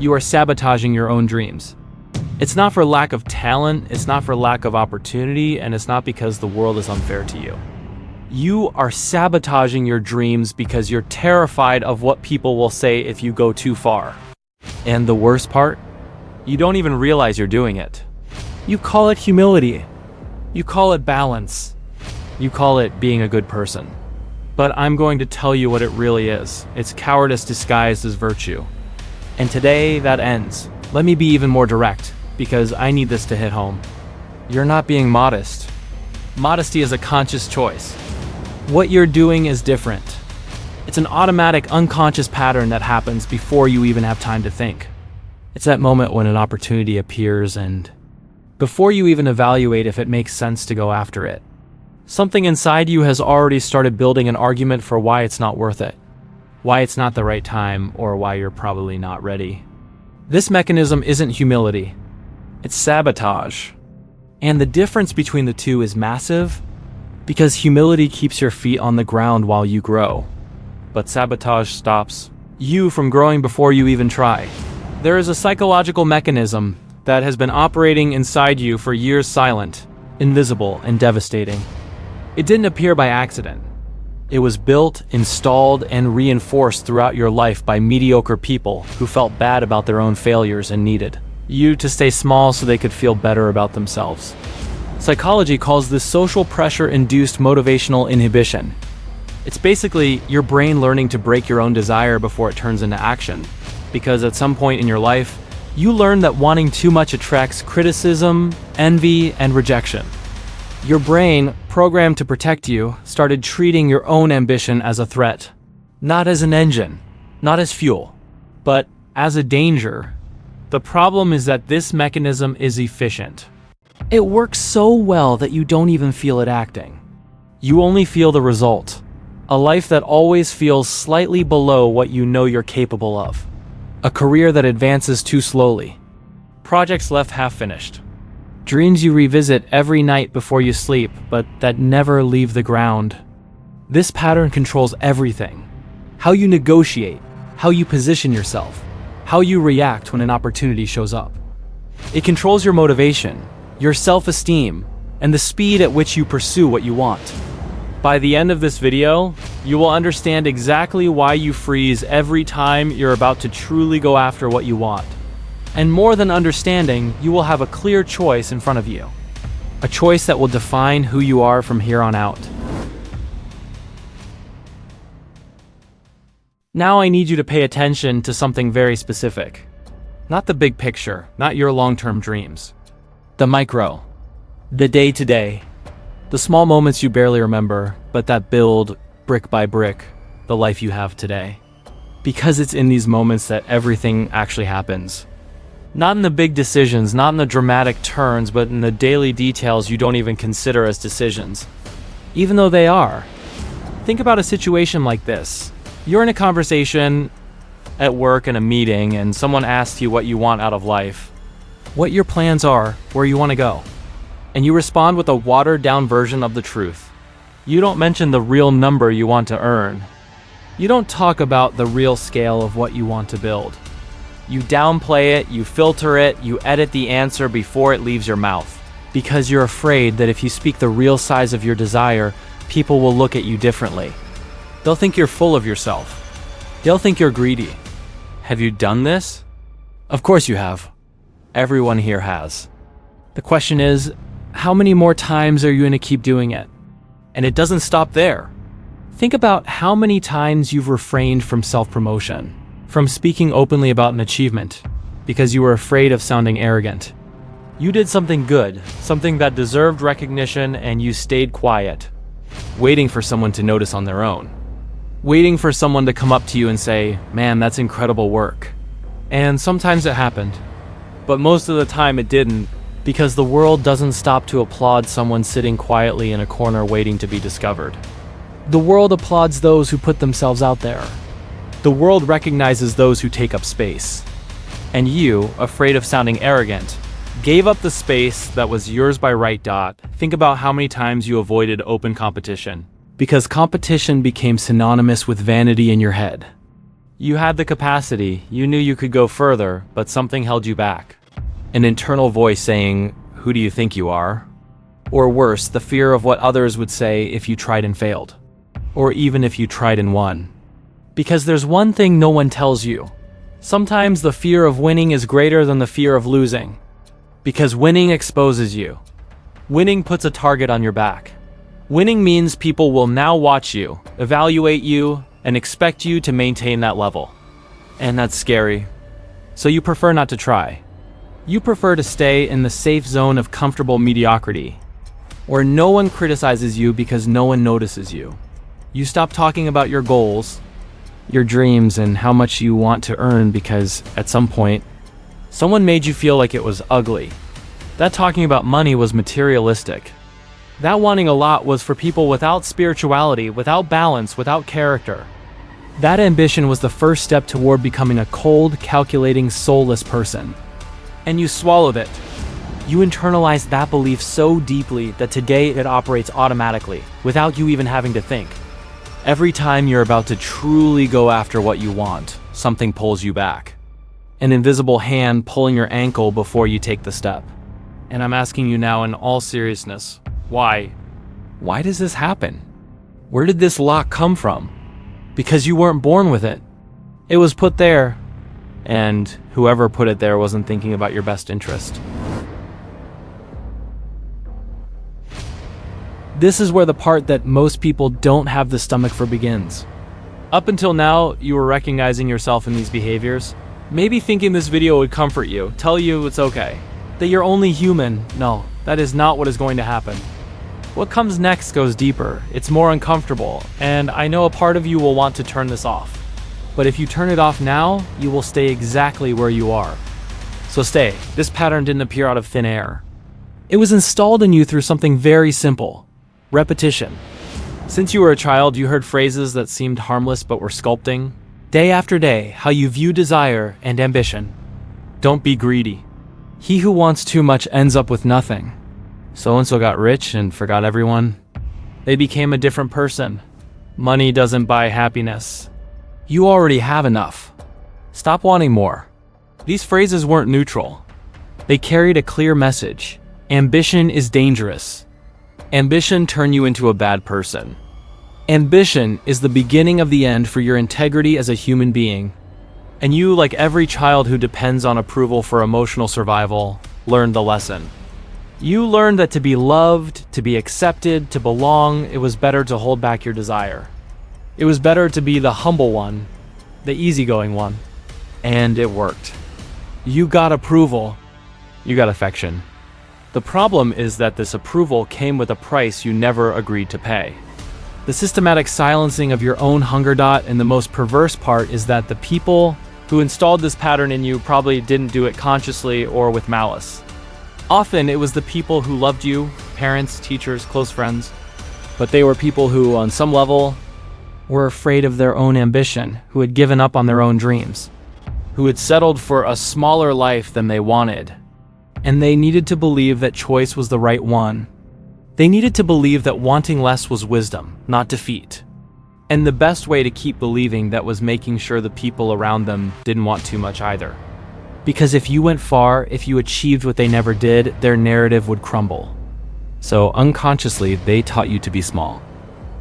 you are sabotaging your own dreams. It's not for lack of talent, it's not for lack of opportunity, and it's not because the world is unfair to you. You are sabotaging your dreams because you're terrified of what people will say if you go too far. And the worst part? You don't even realize you're doing it. You call it humility. You call it balance. You call it being a good person. But I'm going to tell you what it really is. It's cowardice disguised as virtue. And today, that ends. Let me be even more direct, because I need this to hit home. You're not being modest. Modesty is a conscious choice. What you're doing is different. It's an automatic, unconscious pattern that happens before you even have time to think. It's that moment when an opportunity appears and before you even evaluate if it makes sense to go after it, something inside you has already started building an argument for why it's not worth it, why it's not the right time, or why you're probably not ready. This mechanism isn't humility, it's sabotage. And the difference between the two is massive, because humility keeps your feet on the ground while you grow, but sabotage stops you from growing before you even try. There is a psychological mechanism that has been operating inside you for years, silent, invisible, and devastating. It didn't appear by accident. It was built, installed, and reinforced throughout your life by mediocre people who felt bad about their own failures and needed you to stay small so they could feel better about themselves. Psychology calls this social pressure-induced motivational inhibition. It's basically your brain learning to break your own desire before it turns into action. Because at some point in your life, you learn that wanting too much attracts criticism, envy, and rejection. Your brain, programmed to protect you, started treating your own ambition as a threat. Not as an engine, not as fuel, but as a danger. The problem is that this mechanism is efficient. It works so well that you don't even feel it acting. You only feel the result. A life that always feels slightly below what you know you're capable of. A career that advances too slowly. Projects left half-finished. Dreams you revisit every night before you sleep, but that never leave the ground. This pattern controls everything. How you negotiate, how you position yourself, how you react when an opportunity shows up. It controls your motivation, your self-esteem, and the speed at which you pursue what you want. By the end of this video, you will understand exactly why you freeze every time you're about to truly go after what you want. And more than understanding, you will have a clear choice in front of you. A choice that will define who you are from here on out. Now I need you to pay attention to something very specific. Not the big picture, not your long-term dreams. The micro. The day-to-day. The small moments you barely remember, but that build, brick by brick, the life you have today. Because it's in these moments that everything actually happens. Not in the big decisions, not in the dramatic turns, but in the daily details you don't even consider as decisions. Even though they are. Think about a situation like this. You're in a conversation at work in a meeting, and someone asks you what you want out of life, what your plans are, where you want to go. And you respond with a watered-down version of the truth. You don't mention the real number you want to earn. You don't talk about the real scale of what you want to build. You downplay it, you filter it, you edit the answer before it leaves your mouth. Because you're afraid that if you speak the real size of your desire, people will look at you differently. They'll think you're full of yourself. They'll think you're greedy. Have you done this? Of course you have. Everyone here has. The question is, how many more times are you going to keep doing it? And it doesn't stop there. Think about how many times you've refrained from self-promotion, from speaking openly about an achievement, because you were afraid of sounding arrogant. You did something good, something that deserved recognition, and you stayed quiet, waiting for someone to notice on their own. Waiting for someone to come up to you and say, "Man, that's incredible work." And sometimes it happened, but most of the time it didn't. Because the world doesn't stop to applaud someone sitting quietly in a corner waiting to be discovered. The world applauds those who put themselves out there. The world recognizes those who take up space. And you, afraid of sounding arrogant, gave up the space that was yours by right. Think about how many times you avoided open competition. Because competition became synonymous with vanity in your head. You had the capacity, you knew you could go further, but something held you back. An internal voice saying, "Who do you think you are?" Or worse, the fear of what others would say if you tried and failed. Or even if you tried and won. Because there's one thing no one tells you. Sometimes the fear of winning is greater than the fear of losing. Because winning exposes you. Winning puts a target on your back. Winning means people will now watch you, evaluate you, and expect you to maintain that level. And that's scary. So you prefer not to try. You prefer to stay in the safe zone of comfortable mediocrity, where no one criticizes you because no one notices you. You stop talking about your goals, your dreams, and how much you want to earn because, at some point, someone made you feel like it was ugly. That talking about money was materialistic. That wanting a lot was for people without spirituality, without balance, without character. That ambition was the first step toward becoming a cold, calculating, soulless person. And you swallowed it. You internalized that belief so deeply that today it operates automatically, without you even having to think. Every time you're about to truly go after what you want, something pulls you back. An invisible hand pulling your ankle before you take the step. And I'm asking you now in all seriousness, why? Why does this happen? Where did this lock come from? Because you weren't born with it. It was put there, and whoever put it there wasn't thinking about your best interest. This is where the part that most people don't have the stomach for begins. Up until now, you were recognizing yourself in these behaviors, maybe thinking this video would comfort you, tell you it's okay, that you're only human. No, that is not what is going to happen. What comes next goes deeper, it's more uncomfortable, and I know a part of you will want to turn this off. But if you turn it off now, you will stay exactly where you are. So stay. This pattern didn't appear out of thin air. It was installed in you through something very simple: repetition. Since you were a child, you heard phrases that seemed harmless but were sculpting, day after day, how you view desire and ambition. Don't be greedy. He who wants too much ends up with nothing. So-and-so got rich and forgot everyone. They became a different person. Money doesn't buy happiness. You already have enough. Stop wanting more. These phrases weren't neutral. They carried a clear message. Ambition is dangerous. Ambition turns you into a bad person. Ambition is the beginning of the end for your integrity as a human being. And you, like every child who depends on approval for emotional survival, learned the lesson. You learned that to be loved, to be accepted, to belong, it was better to hold back your desire. It was better to be the humble one, the easygoing one. And it worked. You got approval. You got affection. The problem is that this approval came with a price you never agreed to pay. The systematic silencing of your own hunger. And the most perverse part is that the people who installed this pattern in you probably didn't do it consciously or with malice. Often it was the people who loved you, parents, teachers, close friends, but they were people who, on some level, were afraid of their own ambition, who had given up on their own dreams, who had settled for a smaller life than they wanted. And they needed to believe that choice was the right one. They needed to believe that wanting less was wisdom, not defeat. And the best way to keep believing that was making sure the people around them didn't want too much either. Because if you went far, if you achieved what they never did, their narrative would crumble. So unconsciously, they taught you to be small.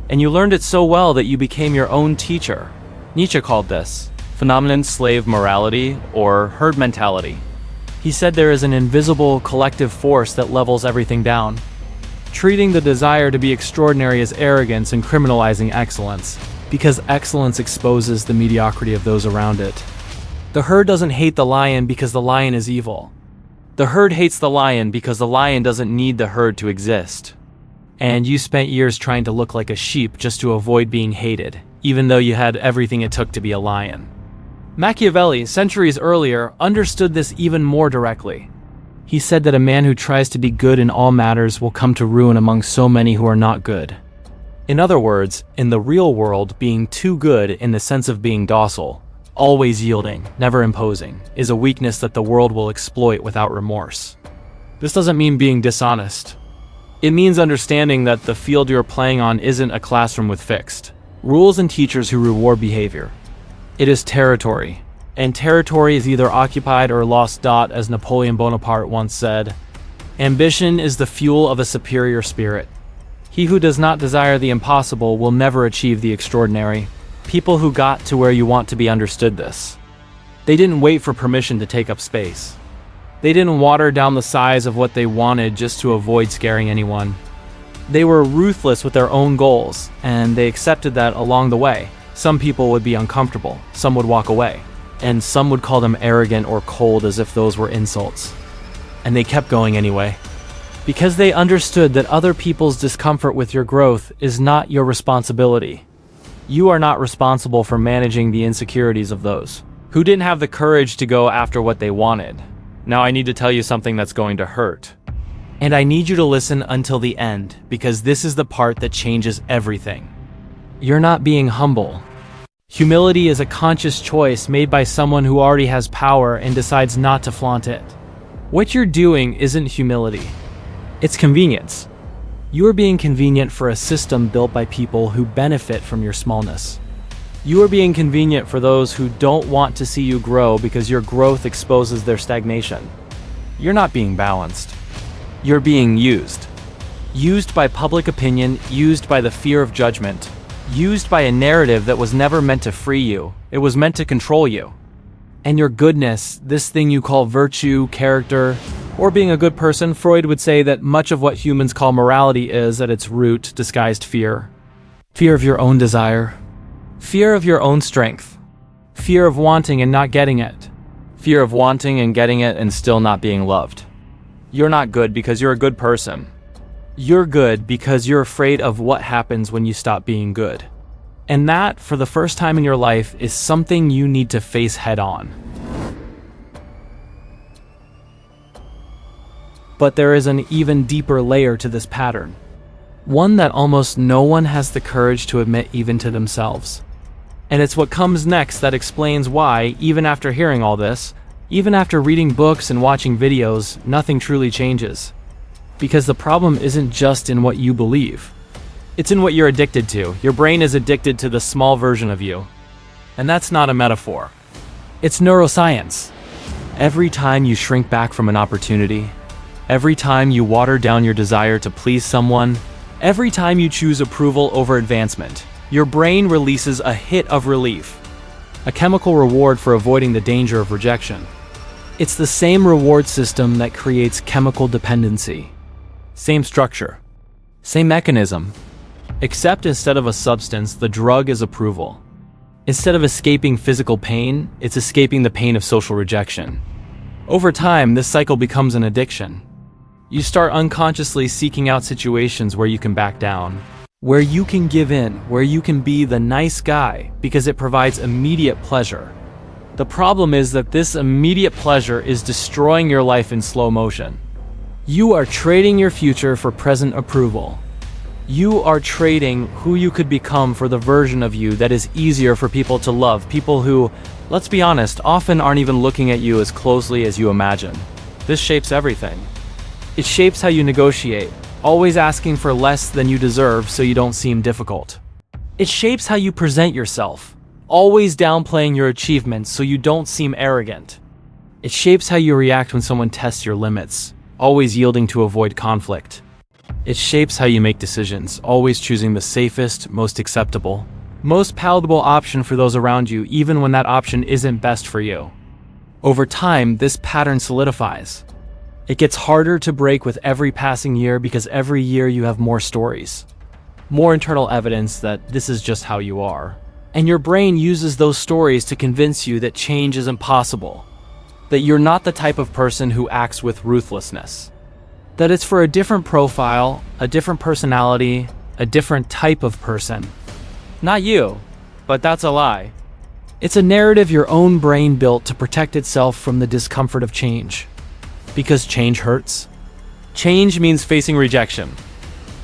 And you learned it so well that you became your own teacher. Nietzsche called this phenomenon slave morality or herd mentality. He said there is an invisible collective force that levels everything down, treating the desire to be extraordinary as arrogance and criminalizing excellence, because excellence exposes the mediocrity of those around it. The herd doesn't hate the lion because the lion is evil. The herd hates the lion because the lion doesn't need the herd to exist. And you spent years trying to look like a sheep just to avoid being hated, even though you had everything it took to be a lion. Machiavelli, centuries earlier, understood this even more directly. He said that a man who tries to be good in all matters will come to ruin among so many who are not good. In other words, in the real world, being too good in the sense of being docile, always yielding, never imposing, is a weakness that the world will exploit without remorse. This doesn't mean being dishonest. It means understanding that the field you're playing on isn't a classroom with fixed rules and teachers who reward behavior. It is territory. And territory is either occupied or lost. As Napoleon Bonaparte once said, ambition is the fuel of a superior spirit. He who does not desire the impossible will never achieve the extraordinary. People who got to where you want to be understood this. They didn't wait for permission to take up space. They didn't water down the size of what they wanted just to avoid scaring anyone. They were ruthless with their own goals, and they accepted that along the way, some people would be uncomfortable, some would walk away, and some would call them arrogant or cold as if those were insults. And they kept going anyway. Because they understood that other people's discomfort with your growth is not your responsibility. You are not responsible for managing the insecurities of those who didn't have the courage to go after what they wanted. Now I need to tell you something that's going to hurt. And I need you to listen until the end, because this is the part that changes everything. You're not being humble. Humility is a conscious choice made by someone who already has power and decides not to flaunt it. What you're doing isn't humility. It's convenience. You are being convenient for a system built by people who benefit from your smallness. You are being convenient for those who don't want to see you grow because your growth exposes their stagnation. You're not being balanced. You're being used. Used by public opinion, used by the fear of judgment, used by a narrative that was never meant to free you. It was meant to control you. And your goodness, this thing you call virtue, character, or being a good person, Freud would say that much of what humans call morality is, at its root, disguised fear. Fear of your own desire. Fear of your own strength. Fear of wanting and not getting it. Fear of wanting and getting it and still not being loved. You're not good because you're a good person. You're good because you're afraid of what happens when you stop being good. And that, for the first time in your life, is something you need to face head on. But there is an even deeper layer to this pattern. One that almost no one has the courage to admit even to themselves. And it's what comes next that explains why, even after hearing all this, even after reading books and watching videos, nothing truly changes. Because the problem isn't just in what you believe. It's in what you're addicted to. Your brain is addicted to the small version of you. And that's not a metaphor. It's neuroscience. Every time you shrink back from an opportunity, every time you water down your desire to please someone, every time you choose approval over advancement, your brain releases a hit of relief, a chemical reward for avoiding the danger of rejection. It's the same reward system that creates chemical dependency. Same structure, same mechanism, except instead of a substance, the drug is approval. Instead of escaping physical pain, it's escaping the pain of social rejection. Over time, this cycle becomes an addiction. You start unconsciously seeking out situations where you can back down, where you can give in, where you can be the nice guy because it provides immediate pleasure. The problem is that this immediate pleasure is destroying your life in slow motion. You are trading your future for present approval. You are trading who you could become for the version of you that is easier for people to love, people who, let's be honest, often aren't even looking at you as closely as you imagine. This shapes everything. It shapes how you negotiate, always asking for less than you deserve so you don't seem difficult. It shapes how you present yourself, always downplaying your achievements so you don't seem arrogant. It shapes how you react when someone tests your limits, always yielding to avoid conflict. It shapes how you make decisions, always choosing the safest, most acceptable, most palatable option for those around you, even when that option isn't best for you. Over time, this pattern solidifies. It gets harder to break with every passing year because every year you have more stories, more internal evidence that this is just how you are. And your brain uses those stories to convince you that change is impossible, that you're not the type of person who acts with ruthlessness, that it's for a different profile, a different personality, a different type of person. Not you, but that's a lie. It's a narrative your own brain built to protect itself from the discomfort of change. Because change hurts. Change means facing rejection.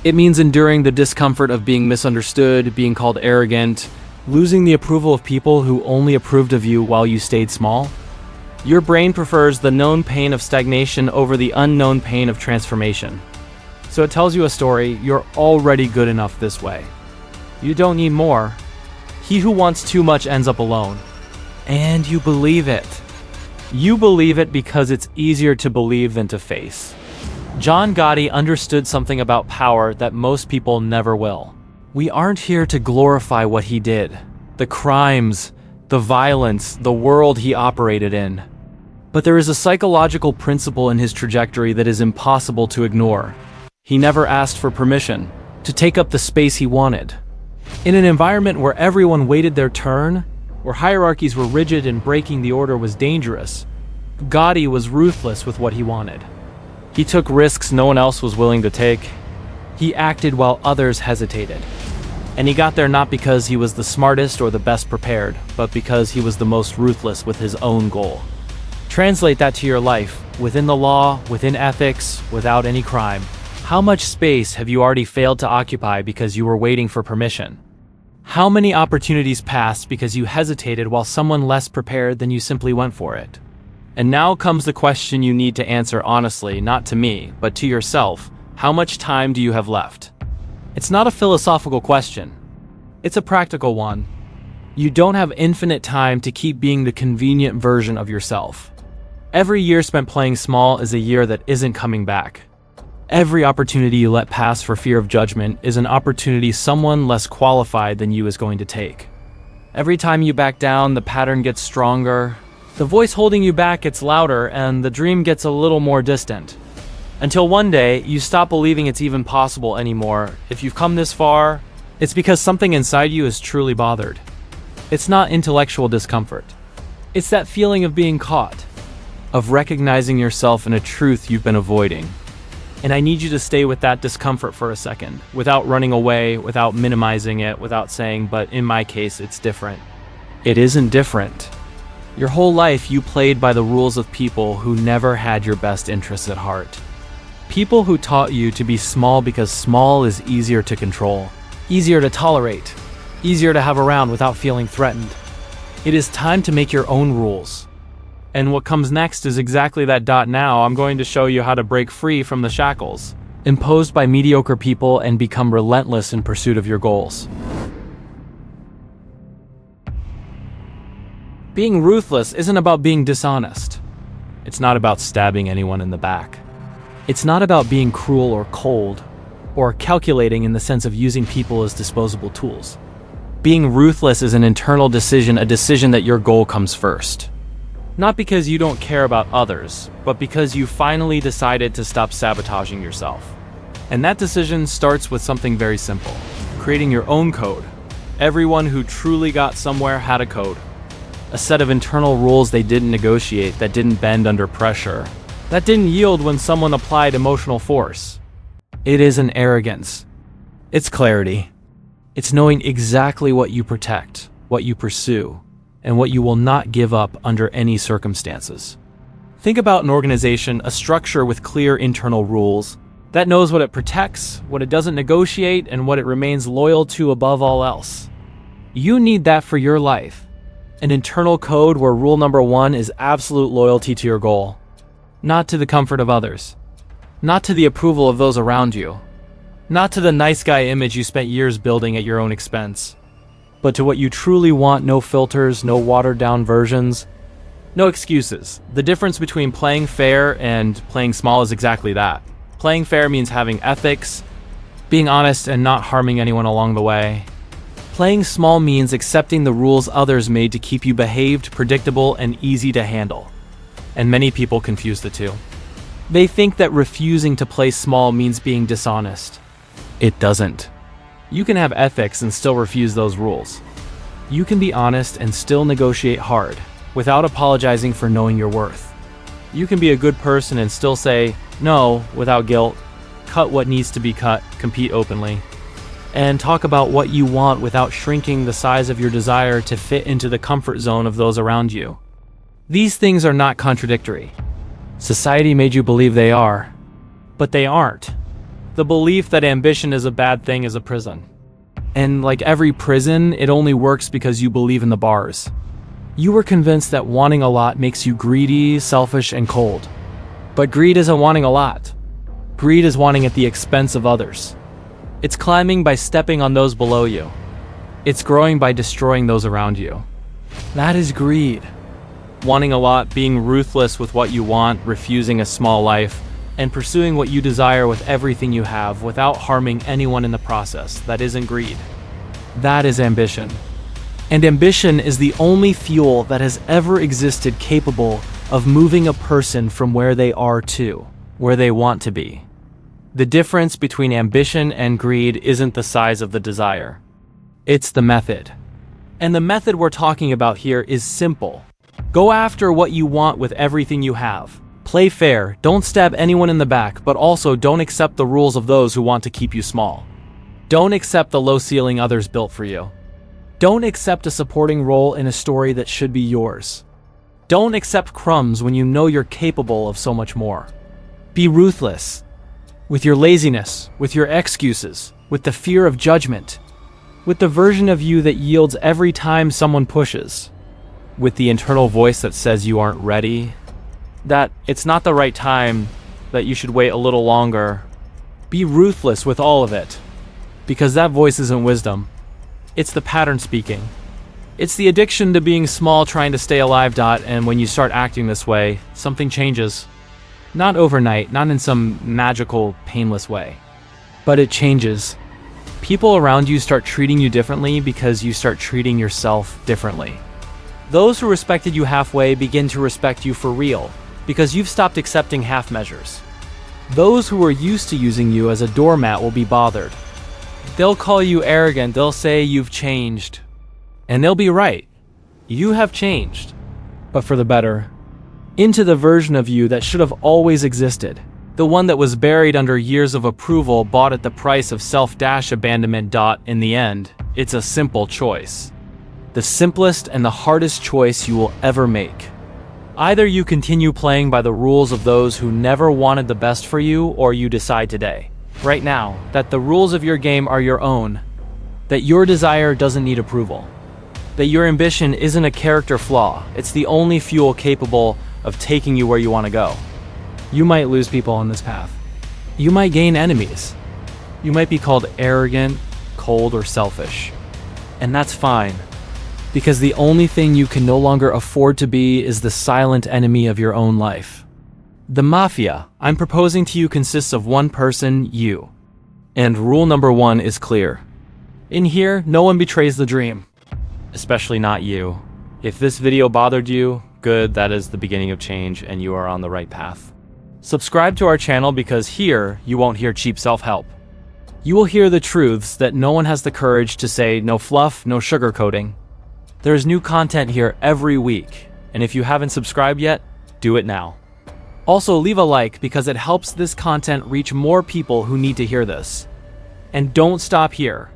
It means enduring the discomfort of being misunderstood, being called arrogant, losing the approval of people who only approved of you while you stayed small. Your brain prefers the known pain of stagnation over the unknown pain of transformation. So it tells you a story: you're already good enough this way. You don't need more. He who wants too much ends up alone. And you believe it. You believe it because it's easier to believe than to face. John Gotti understood something about power that most people never will. We aren't here to glorify what he did, the crimes, the violence, the world he operated in. But there is a psychological principle in his trajectory that is impossible to ignore. He never asked for permission to take up the space he wanted. In an environment where everyone waited their turn, where hierarchies were rigid and breaking the order was dangerous, Gotti was ruthless with what he wanted. He took risks no one else was willing to take. He acted while others hesitated. And he got there not because he was the smartest or the best prepared, but because he was the most ruthless with his own goal. Translate that to your life, within the law, within ethics, without any crime. How much space have you already failed to occupy because you were waiting for permission? How many opportunities passed because you hesitated while someone less prepared than you simply went for it? And now comes the question you need to answer honestly, not to me, but to yourself. How much time do you have left? It's not a philosophical question. It's a practical one. You don't have infinite time to keep being the convenient version of yourself. Every year spent playing small is a year that isn't coming back. Every opportunity you let pass for fear of judgment is an opportunity someone less qualified than you is going to take. Every time you back down, the pattern gets stronger, the voice holding you back gets louder, and the dream gets a little more distant. Until one day, you stop believing it's even possible anymore. If you've come this far, it's because something inside you is truly bothered. It's not intellectual discomfort. It's that feeling of being caught, of recognizing yourself in a truth you've been avoiding. And I need you to stay with that discomfort for a second, without running away, without minimizing it, without saying, but in my case, it's different. It isn't different. Your whole life, you played by the rules of people who never had your best interests at heart. People who taught you to be small because small is easier to control, easier to tolerate, easier to have around without feeling threatened. It is time to make your own rules. And what comes next is exactly that. Now I'm going to show you how to break free from the shackles imposed by mediocre people and become relentless in pursuit of your goals. Being ruthless isn't about being dishonest. It's not about stabbing anyone in the back. It's not about being cruel or cold, or calculating in the sense of using people as disposable tools. Being ruthless is an internal decision, a decision that your goal comes first. Not because you don't care about others, but because you finally decided to stop sabotaging yourself. And that decision starts with something very simple: creating your own code. Everyone who truly got somewhere had a code. A set of internal rules they didn't negotiate, that didn't bend under pressure, that didn't yield when someone applied emotional force. It isn't arrogance. It's clarity. It's knowing exactly what you protect, what you pursue, and what you will not give up under any circumstances. Think about an organization, a structure with clear internal rules that knows what it protects, what it doesn't negotiate, and what it remains loyal to above all else. You need that for your life. An internal code where rule number one is absolute loyalty to your goal, not to the comfort of others, not to the approval of those around you, not to the nice guy image you spent years building at your own expense, but to what you truly want. No filters, no watered down versions, no excuses. The difference between playing fair and playing small is exactly that. Playing fair means having ethics, being honest and not harming anyone along the way. Playing small means accepting the rules others made to keep you behaved, predictable, and easy to handle. And many people confuse the two. They think that refusing to play small means being dishonest. It doesn't. You can have ethics and still refuse those rules. You can be honest and still negotiate hard, without apologizing for knowing your worth. You can be a good person and still say no without guilt, cut what needs to be cut, compete openly, and talk about what you want without shrinking the size of your desire to fit into the comfort zone of those around you. These things are not contradictory. Society made you believe they are, but they aren't. The belief that ambition is a bad thing is a prison. And like every prison, it only works because you believe in the bars. You were convinced that wanting a lot makes you greedy, selfish, and cold. But greed isn't wanting a lot. Greed is wanting at the expense of others. It's climbing by stepping on those below you. It's growing by destroying those around you. That is greed. Wanting a lot, being ruthless with what you want, refusing a small life, and pursuing what you desire with everything you have without harming anyone in the process. That isn't greed. That is ambition. And ambition is the only fuel that has ever existed capable of moving a person from where they are to where they want to be. The difference between ambition and greed isn't the size of the desire. It's the method. And the method we're talking about here is simple. Go after what you want with everything you have. Play fair, don't stab anyone in the back, but also don't accept the rules of those who want to keep you small. Don't accept the low ceiling others built for you. Don't accept a supporting role in a story that should be yours. Don't accept crumbs when you know you're capable of so much more. Be ruthless. With your laziness, with your excuses, with the fear of judgment, with the version of you that yields every time someone pushes, with the internal voice that says you aren't ready, that it's not the right time, that you should wait a little longer. Be ruthless with all of it, because that voice isn't wisdom. It's the pattern speaking. It's the addiction to being small, trying to stay alive. And when you start acting this way, something changes. Not overnight, not in some magical, painless way, but it changes. People around you start treating you differently because you start treating yourself differently. Those who respected you halfway begin to respect you for real, because you've stopped accepting half measures. Those who are used to using you as a doormat will be bothered. They'll call you arrogant, they'll say you've changed. And they'll be right. You have changed, but for the better. Into the version of you that should have always existed. The one that was buried under years of approval, bought at the price of self-abandonment. In the end, it's a simple choice. The simplest and the hardest choice you will ever make. Either you continue playing by the rules of those who never wanted the best for you, or you decide today, right now, that the rules of your game are your own, that your desire doesn't need approval, that your ambition isn't a character flaw, it's the only fuel capable of taking you where you want to go. You might lose people on this path. You might gain enemies. You might be called arrogant, cold, or selfish. And that's fine. Because the only thing you can no longer afford to be is the silent enemy of your own life. The mafia I'm proposing to you consists of one person, you. And rule number 1 is clear. In here, no one betrays the dream. Especially not you. If this video bothered you, good, that is the beginning of change and you are on the right path. Subscribe to our channel because here, you won't hear cheap self-help. You will hear the truths that no one has the courage to say, no fluff, no sugarcoating. There's new content here every week, and if you haven't subscribed yet, do it now. Also, leave a like because it helps this content reach more people who need to hear this. And don't stop here.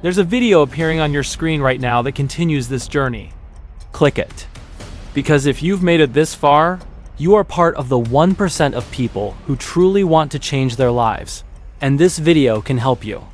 There's a video appearing on your screen right now that continues this journey. Click it. Because if you've made it this far, you are part of the 1% of people who truly want to change their lives, and this video can help you.